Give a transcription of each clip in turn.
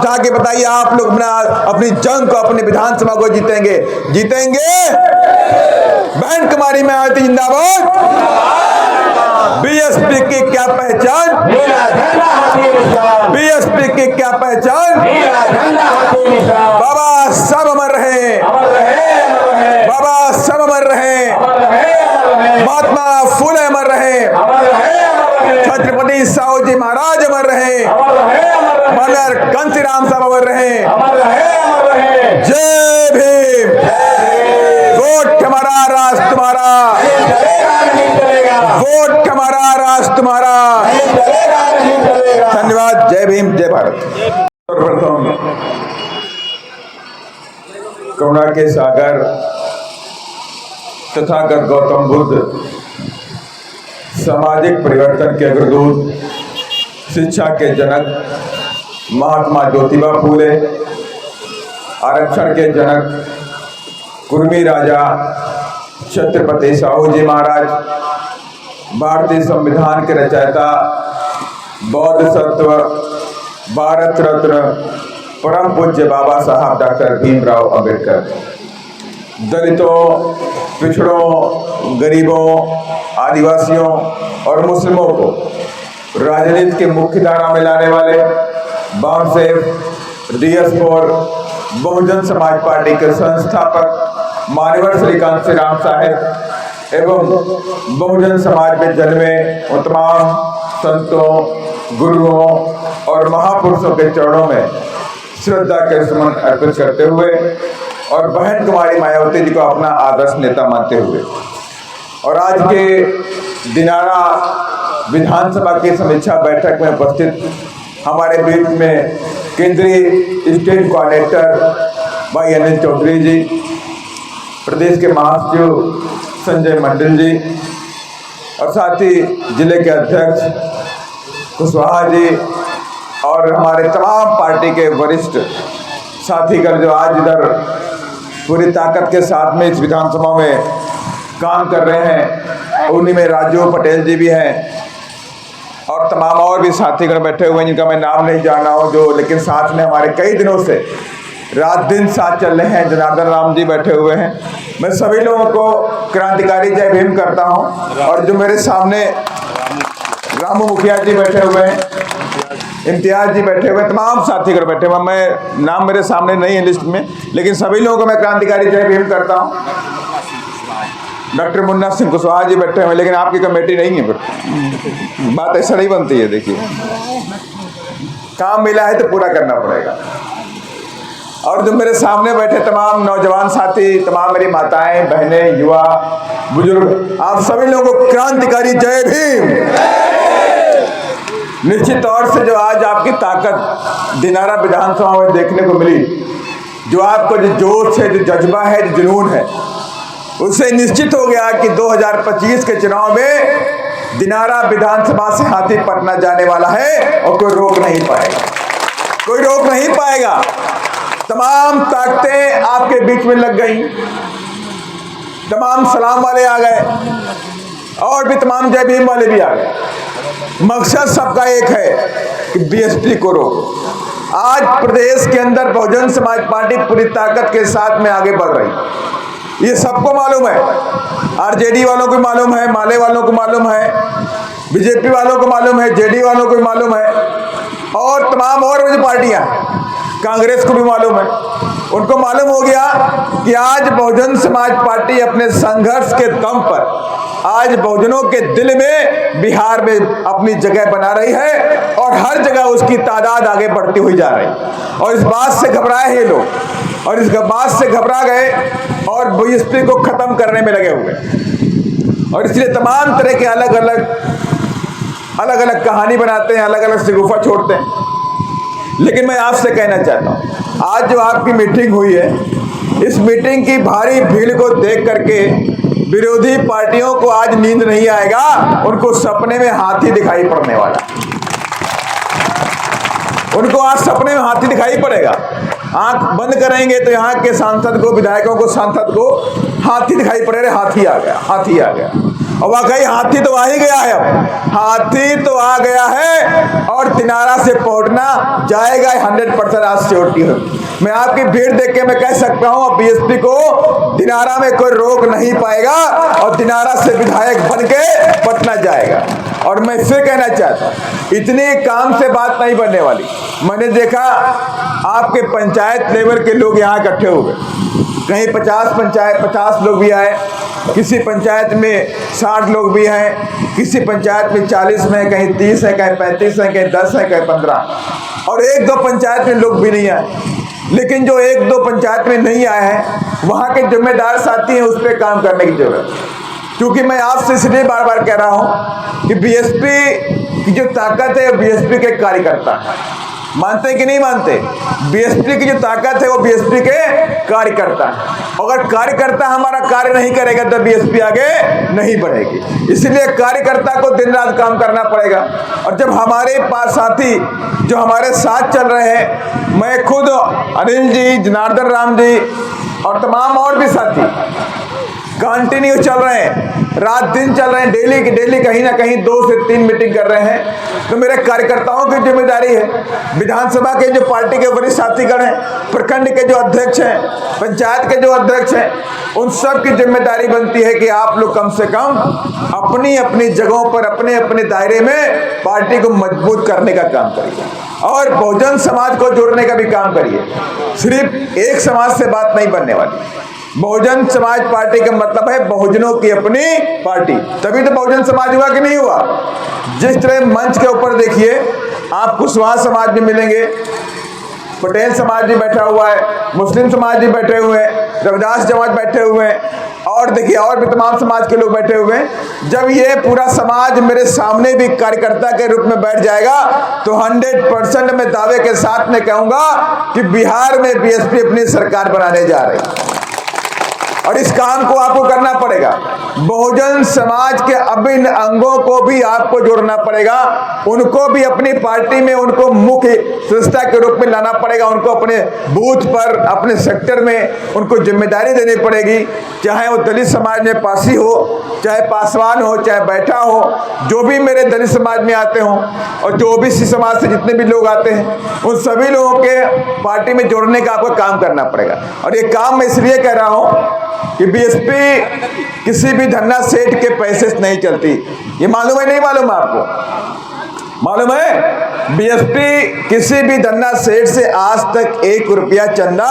उठा के बताइए, आप लोग अपनी जंग को, अपने विधानसभा को जीतेंगे? बहन कुमारी मायावती जिंदाबाद। बीएसपी की क्या पहचान? बीएसपी की क्या पहचान? बाबा सब अमर रहे, बाबा सब अमर रहे, महात्मा फूले अमर रहे, छत्रपति साहू जी महाराज अमर रहे, मलर कांशीराम साहब अमर रहे। जय भीम। वोट हमारा, राष्ट्र तुम्हारा। वोट हमारा, राष्ट्र तुम्हारा। धन्यवाद। जय भीम, जय भारत। सर्वप्रथम करुणा के सागर तथागत गौतम बुद्ध, सामाजिक परिवर्तन के अग्रदूत, शिक्षा के जनक महात्मा ज्योतिबा फूले, आरक्षण के जनक कुर्मी राजा छत्रपति साहू जी महाराज, भारतीय संविधान के रचयिता, बौद्ध सत्व, भारत रत्न परम पूज्य बाबा साहब डॉक्टर भीमराव अंबेडकर, दलितों, पिछड़ों, गरीबों, आदिवासियों और मुस्लिमों को राजनीति के मुख्य धारा में लाने वाले बामसेफ DS4 बहुजन समाज पार्टी के संस्थापक मान्यवर श्री कांशीराम साहब एवं बहुजन समाज में जन्मे उन तमाम संतों, गुरुओं और महापुरुषों के चरणों में श्रद्धा के सुमन अर्पित करते हुए और बहन कुमारी मायावती जी को अपना आदर्श नेता मानते हुए और आज के दिनारा विधानसभा की समीक्षा बैठक में उपस्थित हमारे बीच में केंद्रीय स्टेट कोऑर्डिनेटर भाई अनिल चौधरी जी, प्रदेश के महासचिव संजय मंडल जी और साथ ही जिले के अध्यक्ष कुशवाहा जी और हमारे तमाम पार्टी के वरिष्ठ साथीगण जो आज इधर पूरी ताकत के साथ में इस विधानसभा में काम कर रहे हैं, उन्हीं में राजू पटेल जी भी हैं और तमाम और भी साथीगण बैठे हुए हैं जिनका मैं नाम नहीं जाना हो, जो लेकिन साथ में हमारे कई दिनों से रात दिन साथ चल रहे हैं। जनार्दन राम जी बैठे हुए हैं। मैं सभी लोगों को क्रांतिकारी जय भीम करता हूं और जो मेरे सामने रामू मुखिया जी बैठे हुए हैं, इम्तियाज जी बैठे हुए, तमाम साथीगण बैठे हुए, मैं नाम मेरे सामने नहीं है लिस्ट में, लेकिन सभी लोगों को मैं क्रांतिकारी जय भीम करता हूं। डॉक्टर मुन्ना सिंह कुशवाहा जी बैठे हुए, लेकिन आपकी कमेटी नहीं है, बात ऐसा नहीं बनती है। देखिए, काम मिला है तो पूरा करना पड़ेगा। और जो मेरे सामने बैठे तमाम नौजवान साथी, तमाम मेरी माताएं, बहनें, युवा, बुजुर्ग, आप सभी लोगों को क्रांतिकारी जय भीम। निश्चित तौर से जो आज आपकी ताकत दिनारा विधानसभा में देखने को मिली, जो आपको जो जोश है, जो जज्बा है, जो जुनून है, उससे निश्चित हो गया कि 2025 के चुनाव में दिनारा विधानसभा से हाथी पटना जाने वाला है और कोई रोक नहीं पाएगा, कोई रोक नहीं पाएगा। तमाम ताकतें आपके बीच में लग गई, तमाम सलाम वाले आ गए और भी तमाम जय भीम वाले भी आ गए। मकसद सबका एक है कि BSP को रोको। आज प्रदेश के अंदर बहुजन समाज पार्टी पूरी ताकत के साथ में आगे बढ़ रही, ये सबको मालूम है। RJD वालों को मालूम है, माले वालों को मालूम है, BJP वालों को मालूम है, JD वालों को मालूम है और तमाम और जो पार्टियां, कांग्रेस को भी मालूम है। उनको मालूम हो गया कि आज बहुजन समाज पार्टी अपने संघर्ष के दम पर आज बहुजनों के दिल में बिहार में अपनी जगह बना रही है और हर जगह उसकी तादाद आगे बढ़ती हुई जा रही है। और इस बात से घबराए हैं लोग, और इस बात से घबरा गए और BSP को खत्म करने में लगे हुए, और इसलिए तमाम तरह के अलग अलग कहानी बनाते हैं, अलग अलग शगुफा छोड़ते हैं। लेकिन मैं आपसे कहना चाहता हूँ, आज जो आपकी मीटिंग हुई है, इस मीटिंग की भारी भीड़ को देख करके विरोधी पार्टियों को आज नींद नहीं आएगा, उनको सपने में हाथी दिखाई पड़ने वाला, उनको आज सपने में हाथी दिखाई पड़ेगा। आंख बंद करेंगे तो यहाँ के सांसद को, विधायकों को, सांसद को हाथी दिखाई पड़ेगा, हाथी आ गया, हाथी आ गया। और वाकई हाथी तो आ ही गया है, अब हाथी तो आ गया है और दिनारा से पहुंचना जाएगा 100% आज सिक्योरिटी है। मैं आपकी भीड़ देख के मैं कह सकता हूं अब बीएसपी को दिनारा में कोई रोक नहीं पाएगा और दिनारा से विधायक बन के पटना जाएगा। और मैं फिर कहना चाहता हूं इतनी काम से बात नहीं बनने वाली। मैंने देखा आपके पंचायत लेवल के लोग यहाँ इकट्ठे हुए, कहीं 50 लोग भी आए, किसी पंचायत में 60 लोग भी हैं, किसी पंचायत में 40 में, कहीं 30 है, कहीं 35 है, कहीं 10 है, कहीं 15 और 1-2 पंचायत में लोग भी नहीं आए। लेकिन जो 1-2 पंचायत में नहीं आए हैं वहाँ के जिम्मेदार साथी हैं, उस पर काम करने की जरूरत है। क्योंकि मैं आपसे इसलिए बार बार कह रहा हूँ कि बीएसपी की जो ताकत है बीएसपी के कार्यकर्ता है। मानते हैं कि नहीं मानते? बीएसपी की जो ताकत है वो बीएसपी के कार्यकर्ता है। अगर कार्यकर्ता हमारा कार्य नहीं करेगा तो बीएसपी आगे नहीं बढ़ेगी। इसलिए कार्यकर्ता को दिन रात काम करना पड़ेगा। और जब हमारे पास साथी जो हमारे साथ चल रहे हैं, मैं खुद, अनिल जी, जनार्दन राम जी और तमाम और भी साथी कंटिन्यू चल रहे हैं, रात दिन चल रहे हैं, डेली कहीं ना कहीं 2 से 3 मीटिंग कर रहे हैं। तो मेरे कार्यकर्ताओं की जिम्मेदारी है, विधानसभा के जो पार्टी के वरिष्ठ साथीगण हैं, प्रखंड के जो अध्यक्ष हैं, पंचायत के जो अध्यक्ष हैं, उन सब की जिम्मेदारी बनती है कि आप लोग कम से कम अपनी अपनी जगहों पर अपने अपने दायरे में पार्टी को मजबूत करने का काम करिए और बहुजन समाज को जोड़ने का भी काम करिए। सिर्फ एक समाज से बात नहीं बनने वाली। बहुजन समाज पार्टी का मतलब है बहुजनों की अपनी पार्टी, तभी तो बहुजन समाज हुआ कि नहीं हुआ। जिस तरह मंच के ऊपर देखिए आप कुशवाहा समाज भी मिलेंगे, पटेल समाज भी बैठा हुआ है, मुस्लिम समाज भी बैठे हुए हैं, रविदास समाज बैठे हुए हैं और देखिए और भी तमाम समाज के लोग बैठे हुए हैं। जब ये पूरा समाज मेरे सामने भी कार्यकर्ता के रूप में बैठ जाएगा तो 100% मैं दावे के साथ में कहूंगा कि बिहार में बीएसपी अपनी सरकार बनाने जा रही है। और इस काम को आपको करना पड़ेगा। बहुजन समाज के अभिन्न अंगों को भी आपको जोड़ना पड़ेगा, उनको भी अपनी पार्टी में उनको मुख्य संस्था के रूप में लाना पड़ेगा, उनको अपने बूथ पर अपने सेक्टर में उनको जिम्मेदारी देनी पड़ेगी। चाहे वो दलित समाज में पासी हो, चाहे पासवान हो, चाहे बैठा हो, जो भी मेरे दलित समाज में आते हों और जो ओबीसी समाज से जितने भी लोग आते हैं उन सभी लोगों के पार्टी में जोड़ने का आपको काम करना पड़ेगा। और ये काम मैं इसलिए कह रहा हूँ कि बीएसपी किसी भी धन्ना सेठ के पैसे से नहीं चलती। ये मालूम है नहीं मालूम आपको? मालूम है बीएसपी किसी भी धन्ना सेठ से आज तक 1 रुपया चंदा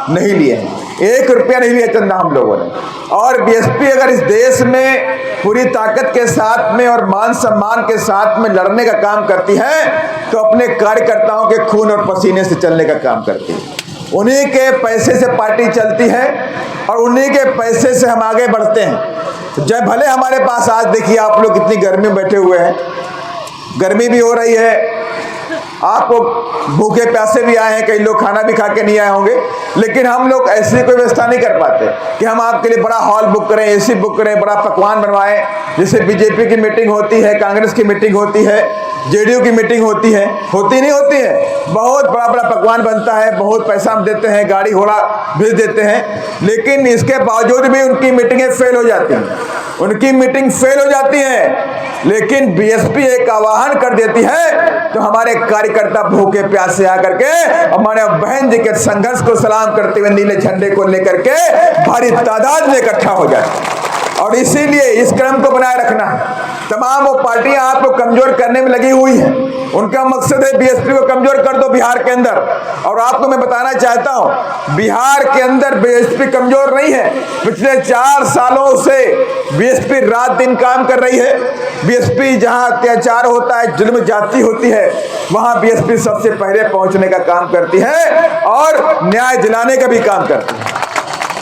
नहीं लिए हैं, 1 रुपया नहीं लिया चंदा हम लोगों ने। और बीएसपी अगर इस देश में पूरी ताकत के साथ में और मान सम्मान के साथ में लड़ने का काम करती है तो अपने कार्यकर्ताओं के खून और पसीने से चलने का काम करती है। उन्हीं के पैसे से पार्टी चलती है और उन्हीं के पैसे से हम आगे बढ़ते हैं। जब भले हमारे पास आज देखिए आप लोग कितनी गर्मी में बैठे हुए हैं, गर्मी भी हो रही है, आपको भूखे प्यासे भी आए हैं, कई लोग खाना भी खा के नहीं आए होंगे, लेकिन हम लोग ऐसी कोई व्यवस्था नहीं कर पाते कि हम आपके लिए बड़ा हॉल बुक करें, एसी बुक करें, बड़ा पकवान बनवाएं। जैसे बीजेपी की मीटिंग होती है, कांग्रेस की मीटिंग होती है, जेडीयू की मीटिंग होती है, होती नहीं होती है, बहुत बड़ा बड़ा पकवान बनता है, बहुत पैसा हम देते हैं, गाड़ी घोड़ा भेज देते हैं, लेकिन इसके बावजूद भी उनकी मीटिंगें फेल हो जाती हैं, उनकी मीटिंग फेल हो जाती है। लेकिन बीएसपी एक आह्वान कर देती है तो हमारे कार्यकर्ता भूखे प्यासे आकर के हमारे बहन जी के संघर्ष को सलाम करते हुए नीले झंडे को लेकर के भारी तादाद में इकट्ठा हो जाए। और इसीलिए इस क्रम को बनाए रखना है। तमाम वो पार्टियां आपको कमजोर करने में लगी हुई हैं, उनका मकसद है बीएसपी को कमजोर कर दो बिहार के अंदर। और आपको मैं बताना चाहता हूं बिहार के अंदर बीएसपी कमजोर नहीं है। पिछले 4 सालों से बीएसपी रात दिन काम कर रही है। बीएसपी जहां अत्याचार होता है, जुल्म जाती होती है, वहां बीएसपी सबसे पहले पहुंचने का काम करती है और न्याय दिलाने का भी काम करती है।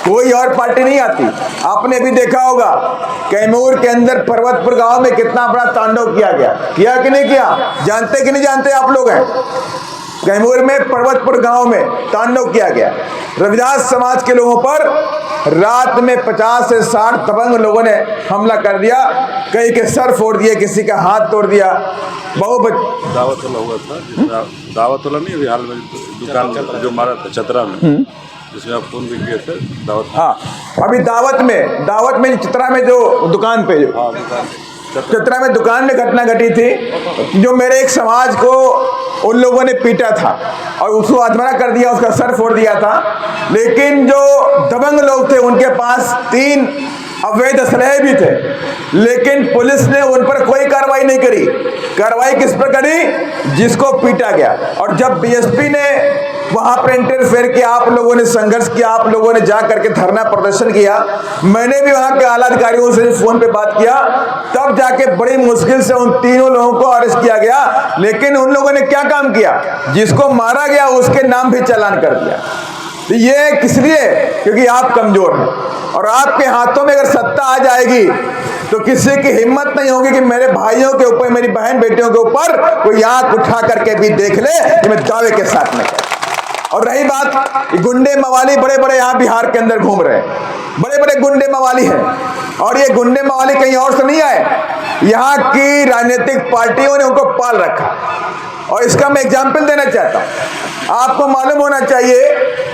कोई और पार्टी नहीं आती। आपने भी देखा होगा कैमूर के अंदर पर्वतपुर गांव में कितना बड़ा तांडव किया गया, किया कि नहीं किया? जानते कि नहीं जानते आप लोग हैं? कैमूर में पर्वतपुर गांव में तांडव किया गया। रविदास समाज के लोगों पर रात में 50 से 60 दबंग लोगों ने हमला कर दिया, कई के सर फोड़ दिए, किसी का हाथ तोड़ दिया। दावत वाला हुआ था, दावत वाला नहीं, हाल में दुकान जो मारा था चतरा में, जिसमें आप फोन भी किए थे दावत। हाँ, अभी दावत में चित्रा में जो दुकान पे चित्रा में दुकान में घटना घटी थी, जो मेरे एक समाज को उन लोगों ने पीटा था और उसको अधमरा कर दिया, उसका सर फोड़ दिया था। लेकिन जो दबंग लोग थे उनके पास 3 अवैध असलहे भी थे, लेकिन पुलिस ने उन पर कोई कार्रवाई नहीं करी। कार्रवाई किस पर करी? जिसको पीटा गया। और जब बीएसपी ने वहां पर इंटरफेयर किया, आप लोगों ने संघर्ष किया, आप लोगों ने जा करके धरना प्रदर्शन किया, मैंने भी वहां के आला अधिकारियों से फोन पे बात किया, तब जाके बड़ी मुश्किल से उन तीनों लोगों को अरेस्ट किया गया। लेकिन उन लोगों ने क्या काम किया? जिसको मारा गया उसके नाम भी चालान कर दिया। तो ये किस लिए? क्योंकि आप कमजोर हैं और आपके हाथों में अगर सत्ता आ जाएगी तो किसी की हिम्मत नहीं होगी कि मेरे भाइयों के ऊपर, मेरी बहन बेटियों के ऊपर कोई आंख उठा करके भी देख ले। ये मैं दावे के साथ में कहता। और रही बात, गुंडे मवाली बड़े बड़े यहाँ बिहार के अंदर घूम रहे हैं, बड़े बड़े गुंडे मवाली हैं। और ये गुंडे मवाली कहीं और से नहीं आए, यहाँ की राजनीतिक पार्टियों ने उनको पाल रखा। और इसका मैं एग्जाम्पल देना चाहता हूँ। आपको मालूम होना चाहिए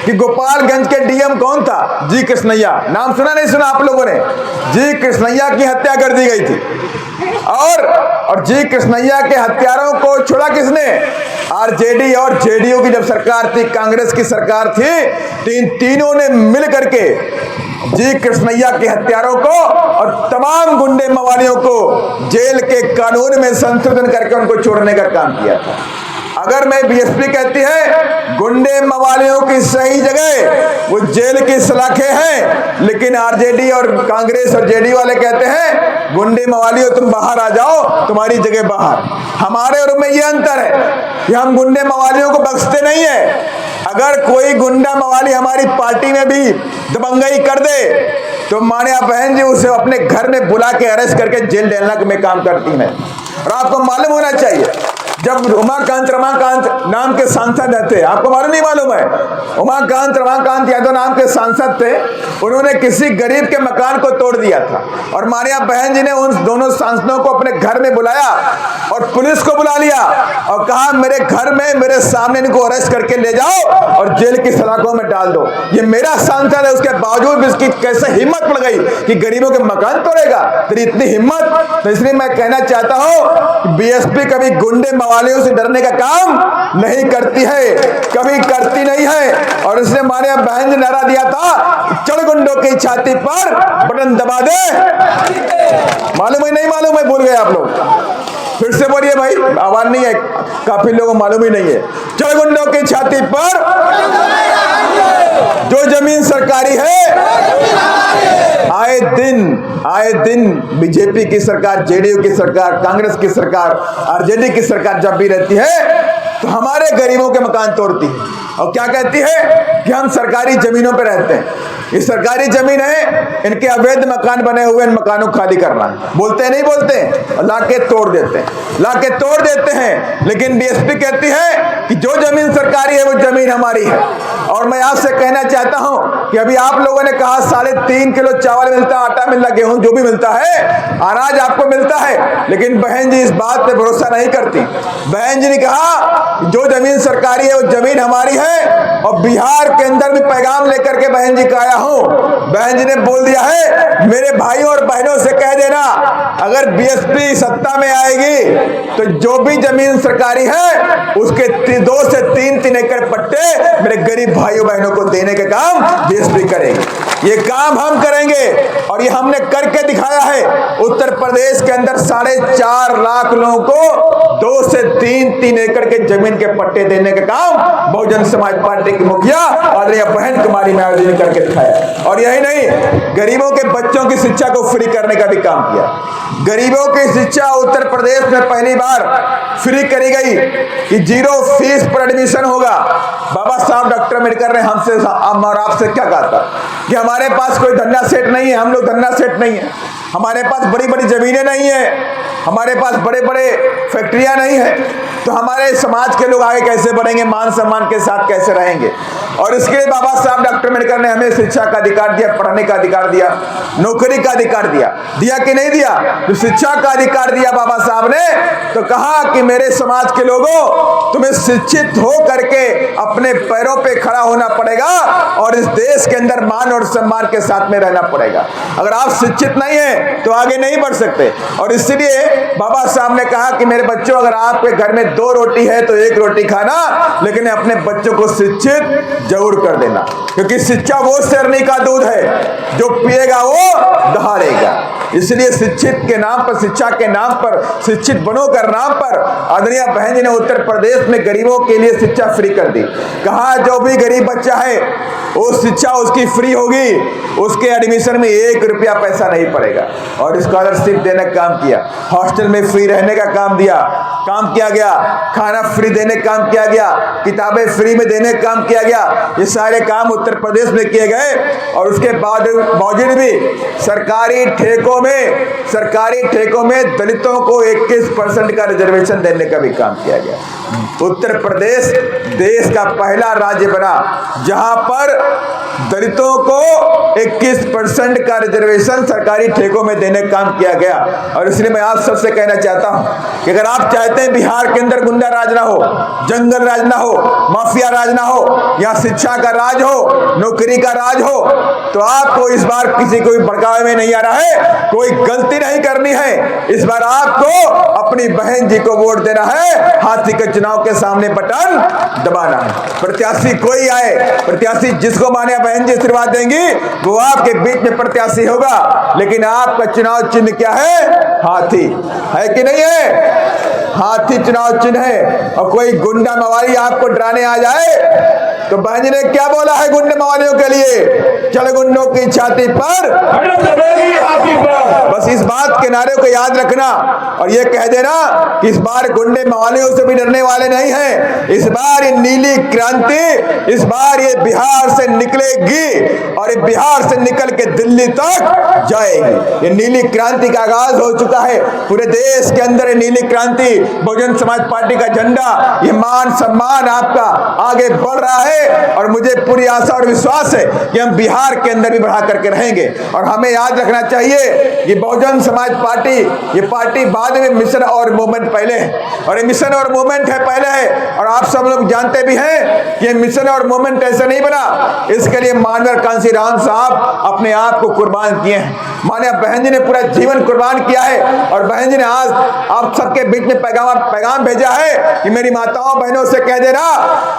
कि गोपालगंज के डीएम कौन था? जी कृष्णैया। नाम सुना नहीं सुना आप लोगों ने? जी कृष्णैया की हत्या कर दी गई थी। और जी कृष्णैया के हत्यारों को छोड़ा किसने? आरजेडी और जेडीयू की जब सरकार थी, कांग्रेस की सरकार थी, तीनों ने मिल करके जी कृष्णैया के हत्यारों को और तमाम गुंडे मवालियों को जेल के कानून में संशोधन करके उनको छोड़ने का काम किया था। अगर मैं बीएसपी कहती है गुंडे मवालियों की सही जगह वो जेल की सलाखें हैं, लेकिन आरजेडी और कांग्रेस और जेडी वाले कहते हैं गुंडे मवालियों तुम बाहर आ जाओ, तुम्हारी जगह बाहर। हमारे और में ये अंतर है कि हम गुंडे मवालियों को बख्शते नहीं है। अगर कोई गुंडा मवाली हमारी पार्टी में भी दबंगई कर दे तो मान्या बहन जी उसे अपने घर में बुला के अरेस्ट करके जेल डालना में काम करती हैं। और आपको मालूम होना चाहिए, जब उमाकांत रमाकांत नाम के सांसद थे, आपको मालूम नहीं मालूम है? उमाकांत रमाकांत यादव नाम के सांसद थे, उन्होंने किसी गरीब के मकान को तोड़ दिया था और मारिया बहन जी ने उन दोनों सांसदों को अपने घर में बुलाया और पुलिस को बुला लिया और कहा मेरे घर में मेरे सामने इनको अरेस्ट करके ले जाओ और जेल की सलाखों में डाल दो। ये मेरा सांसद है, उसके बावजूद भी इसकी कैसे हिम्मत पड़ गई कि गरीबों के मकान तोड़ेगा? तेरी इतनी हिम्मत। तो इसलिए मैं कहना चाहता हूं बीएसपी कभी गुंडे मवालियों से डरने का काम नहीं करती है, कभी करती नहीं है। और इसने माने बहन ने नारा दिया था चढ़ गुंडों की छाती पर बटन दबा दे। मालूम है नहीं मालूम है? भूल गए आप लोग? फिर से बोलिए भाई, आवाज नहीं है, काफी लोगों को मालूम ही नहीं है। चढ़ गुंडों की छाती पर जो जमीन सरकारी है। आए दिन बीजेपी की सरकार, जेडीयू की सरकार, कांग्रेस की सरकार, आरजेडी की सरकार जब भी रहती है तो हमारे गरीबों के मकान तोड़ती है और क्या कहती है कि हम सरकारी जमीनों पे रहते हैं। ये सरकारी जमीन है, इनके अवैध मकान बने हुए, इन मकानों को खाली करना है। बोलते हैं नहीं बोलते? लाके तोड़ देते हैं, लाके तोड़ देते हैं। लेकिन बीएसपी कहती है कि जो जमीन सरकारी है वो जमीन हमारी है। और मैं आपसे कहना चाहता हूं कि अभी आप लोगों ने कहा 3.5 किलो चावल मिलता, आटा मिलता, गेहूं जो भी मिलता है, अनाज आपको मिलता है, लेकिन बहन जी इस बात पे भरोसा नहीं करती। बहन जी ने कहा जो जमीन सरकारी है वो जमीन हमारी है और बिहार के अंदर भी पैगाम लेकर के बहन जी का आया हूं। बहन जी ने बोल दिया है मेरे भाइयों और बहनों से कह देना अगर बीएसपी सत्ता में आएगी तो जो भी जमीन सरकारी है उसके 2 से 3 एकड़ पट्टे मेरे गरीब भाइयों बहनों को देने का काम बीएसपी करेगी। ये काम हम करेंगे और ये हमने करके दिखाया है। उत्तर प्रदेश के अंदर 4.5 लाख लोगों को 2 से 3 एकड़ के जमीन के पट्टे देने का काम बहुजन समाज पार्टी की मुखिया आदरणीय बहन कुमारी मायावती ने करके दिखाया। और यही नहीं, गरीबों के बच्चों की शिक्षा को फ्री करने का भी काम किया। गरीबों की शिक्षा उत्तर प्रदेश में पहली बार फ्री करी गई कि 0 फीस पर एडमिशन होगा। बाबा साहब डॉक्टर अम्बेडकर ने हमसे और आपसे क्या कहा था कि हमारे पास कोई धन्ना सेठ नहीं है, हम लोग धन्ना सेठ नहीं है, हमारे पास बड़ी बड़ी जमीनें नहीं है, हमारे पास बड़े बड़े फैक्ट्रियां नहीं है, तो हमारे समाज के लोग आगे कैसे बढ़ेंगे, मान सम्मान के साथ कैसे रहेंगे। और इसके लिए बाबा साहब डॉक्टर अम्बेडकर ने हमें शिक्षा का अधिकार दिया, पढ़ने का अधिकार दिया, नौकरी का अधिकार दिया। दिया कि नहीं दिया? तो शिक्षा का अधिकार दिया बाबा साहब ने, तो कहा कि मेरे समाज के लोगों, तुम्हें शिक्षित हो करके अपने पैरों पे खड़ा होना पड़ेगा और इस देश के अंदर मान और सम्मान के साथ में रहना पड़ेगा। अगर आप शिक्षित नहीं है तो आगे नहीं बढ़ सकते। और इसलिए बाबा साहब ने कहा कि मेरे बच्चों, अगर आपके घर में 2 रोटी है तो 1 रोटी खाना, लेकिन अपने बच्चों को शिक्षित जरूर कर देना, क्योंकि शिक्षा वो शेरनी का दूध है, जो पिएगा वो दहाड़ेगा। इसलिए शिक्षित के नाम पर, शिक्षा के नाम पर, शिक्षित बनो कर नाम पर आदरणीय बहन जी ने उत्तर प्रदेश में गरीबों के लिए शिक्षा फ्री कर दी। कहा जो भी गरीब बच्चा है वो शिक्षा उसकी फ्री होगी, उसके एडमिशन में 1 रुपया पैसा नहीं पड़ेगा। और स्कॉलरशिप देने का काम किया, हॉस्टल में फ्री रहने का काम किया गया, खाना फ्री देने का काम किया गया, किताबें फ्री में देने का काम किया गया। ये सारे काम उत्तर प्रदेश में किए गए। और उसके बावजूद भी सरकारी ठेकों में दलितों को 21% का रिजर्वेशन देने का भी काम किया गया। उत्तर प्रदेश देश का पहला राज्य बना जहां पर दलितों को 21% का रिजर्वेशन सरकारी ठेकों में देने का काम किया गया। और इसलिए मैं आप सबसे कहना चाहता हूं कि अगर आप चाहते हैं बिहार के अंदर गुंडा राज ना हो, जंगल राज ना हो, माफिया राज ना हो, या शिक्षा का राज हो, नौकरी का राज हो, तो आपको इस बार किसी को भी भड़कावे में नहीं आ रहा है, कोई गलती नहीं करनी है। इस बार आपको अपनी बहन जी को वोट देना है, हाथी के चुनाव के सामने बटन दबाना है। प्रत्याशी कोई आए, प्रत्याशी जिसको माने बहन जी आशीर्वाद देंगी वो आपके बीच में प्रत्याशी होगा। लेकिन आपका चुनाव चिन्ह क्या है? हाथी है कि नहीं है? हाथी चुनाव चिन्ह है। और कोई गुंडा मवाली आपको डराने आ जाए तो बहन जी ने क्या बोला है गुंडे मवालियों के लिए? चल गुंडों की छाती पर, बस इस बात के नारे को याद रखना और ये कह देना कि इस बार गुंडे मवालियों से भी डरने वाले नहीं हैं। इस बार ये नीली क्रांति, इस बार ये बिहार से निकलेगी और ये बिहार से निकल के दिल्ली तक जाएगी। ये नीली क्रांति का आगाज हो चुका है पूरे देश के अंदर। ये नीली क्रांति, बहुजन समाज पार्टी का झंडा, ये मान सम्मान आपका आगे बढ़ रहा है। और मुझे पूरी आशा और विश्वास है कि हम बिहार के अंदर भी बढ़ा करके रहेंगे। और हमें याद रखना चाहिए कि बहुजन समाज पार्टी, ये पार्टी बाद में मिशन और मूवमेंट पहले है, और ये मिशन और मूवमेंट है पहले है। और आप सब लोग जानते भी हैं कि मिशन और मूवमेंट ऐसे नहीं बना, इसके लिए माननीय कांशीराम साहब अपने आप को कुर्बान किए हैं। माननीय बहन जी ने पूरा जीवन कुर्बान किया है। और बहन जी ने आज आप सबके बीच में पैगाम भेजा है कि मेरी माताओं बहनों से कह देना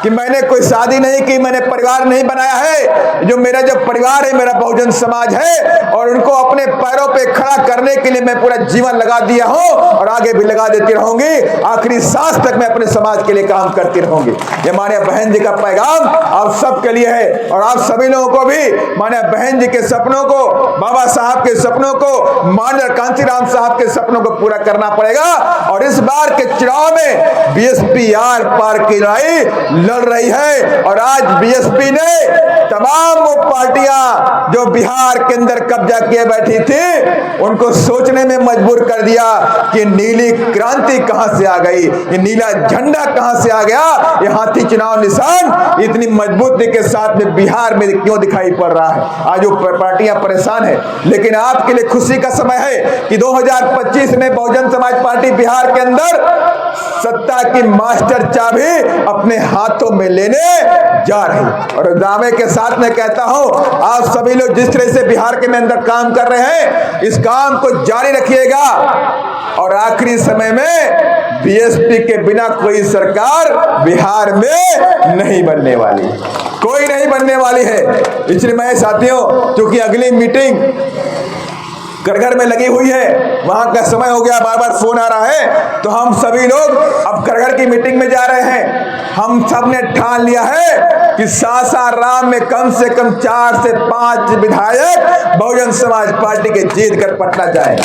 कि मैंने कोई शादी नहीं की, मैंने परिवार नहीं बनाया है, जो मेरा जो परिवार है मेरा बहुजन समाज है, और उनको अपने पैरों पे खड़ा करने के लिए मैं पूरा जीवन लगा दिया हूं और आगे भी लगा देती रहूंगी। आखिरी सांस तक मैं अपने समाज के लिए काम करती रहूंगी। ये माननीय बहन जी का पैगाम आप सबके लिए है। और आप सभी लोगों को भी माननीय बहन जी के सपनों को, बाबा साहब के सपनों को, माननीय कांशीराम साहब के सपनों को पूरा करना पड़ेगा। और इस बार के चुनाव में बीएसपी आर पार की लड़ाई लड़ रही है। और आज बीएसपी ने तमाम वो पार्टियां जो बिहार के अंदर कब्जा किए बैठी थी उनको सोचने में मजबूर कर दिया कि नीली क्रांति कहां से आ गई, ये नीला झंडा कहां से आ गया, ये हाथी चुनाव निशान इतनी मजबूती के साथ में बिहार में क्यों दिखाई पड़ रहा है। आज वो पार्टियां परेशान है। लेकिन आपके लिए खुशी का समय है कि 2025 में बहुजन समाज पार्टी बिहार के अंदर सत्ता की मास्टर चाबी अपने हाथों में लेने जा रही। और दावे के साथ मैं कहता हूं आप सभी लोग जिस तरह से बिहार के अंदर काम कर रहे हैं इस काम को जारी रखिएगा। और आखिरी समय में बीएसपी के बिना कोई सरकार बिहार में नहीं बनने वाली, कोई नहीं बनने वाली है। इसलिए मैं साथियों, क्योंकि अगली मीटिंग घर में लगी हुई है, वहां का समय हो गया, बार बार फोन आ रहा है, तो हम सभी लोग अब घर की मीटिंग में जा रहे हैं। हम सब ने ठान लिया है कि सासाराम में कम से कम 4 से 5 विधायक बहुजन समाज पार्टी के जीत कर पटना जाएंगे।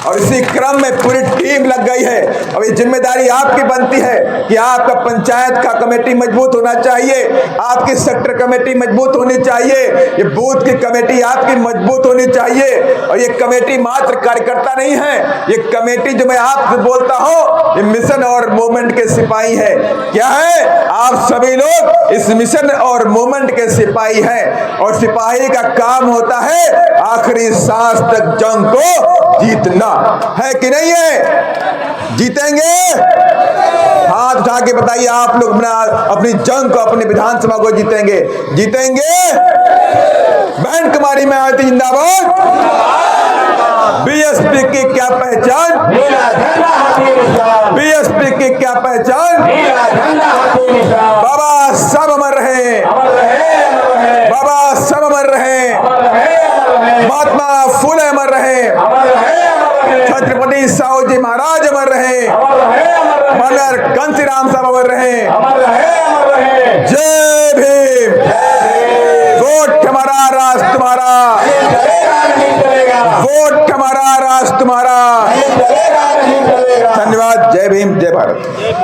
और इसी क्रम में पूरी टीम लग गई है। अब ये जिम्मेदारी आपकी बनती है कि आपका पंचायत का कमेटी मजबूत होना चाहिए, आपकी सेक्टर कमेटी मजबूत होनी चाहिए, ये बूथ की कमेटी आपकी मजबूत होनी चाहिए। और ये कमेटी मात्र कार्यकर्ता नहीं है, ये कमेटी जो मैं आपसे बोलता हूं, ये मिशन और मूवमेंट के सिपाही है। क्या है? आप सभी लोग इस मिशन और मूवमेंट के सिपाही हैं और सिपाही का काम होता है आखिरी सांस तक जंग को जीतना, है कि नहीं है? जीतेंगे? हाथ उठा के बताइए आप लोग अपनी जंग को, अपने विधानसभा को जीतेंगे? जीतेंगे? बहन कुमारी मायावती जिंदाबाद। बीएसपी की क्या पहचान? बीएसपी की क्या पहचान? बाबा सब अमर रहे, बाबा सब अमर रहे, महात्मा फूले अमर रहे, छत्रपति साहू जी महाराज अमर रहे, मगर घनश्याम साहब अमर रहे। जय भीम। वोट हमारा, राज तुम्हारा, वोट हमारा, राज तुम्हारा। धन्यवाद। जय भीम, जय भारत।